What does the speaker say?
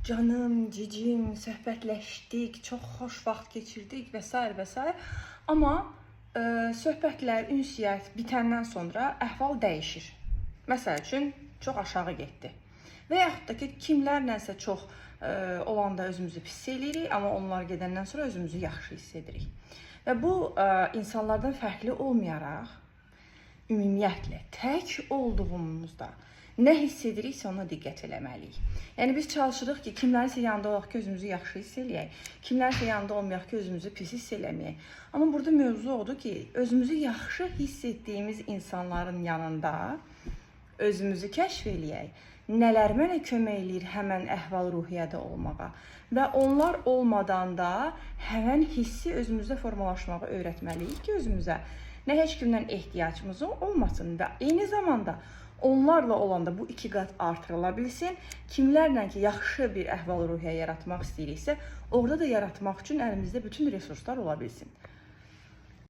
canım, cicim, söhbətləşdik, çox xoş vaxt keçirdik və s. və s. Amma söhbətlər, ünsiyyət bitəndən sonra əhval dəyişir. Məsəl üçün, çox aşağı getdi. Və yaxud da ki, kimlərlənsə çox olanda özümüzü pis eləyirik, amma onlar gedəndən sonra özümüzü yaxşı hiss edirik. Və bu, insanlardan fərqli olmayaraq, ümumiyyətlə, tək olduğumuzda nə hiss ediriksə ona diqqət eləməliyik. Yəni, biz çalışırıq ki, kimlərinsə yanında olaq ki, özümüzü yaxşı hiss eləyək, kimlərinsə yanında olmayaq ki, özümüzü pis hiss eləməyək. Amma burada mövzu odur ki, özümüzü yaxşı hiss etdiyimiz insanların yanında özümüzü kəşf eləyək. Nələr mənə kömək eləyir həmən əhval-ruhiyyədə olmağa və onlar olmadan da həmən hissi özümüzdə formalaşmağı öyrətməliyik ki, özümüzə nə heç kimdən ehtiyacımız olmasın və eyni zamanda onlarla olanda bu 2 qat artırıla bilsin. Kimlərlə ki, yaxşı bir əhval-ruhiyyə yaratmaq istəyiriksə, orada da yaratmaq üçün əlimizdə bütün resurslar ola bilsin.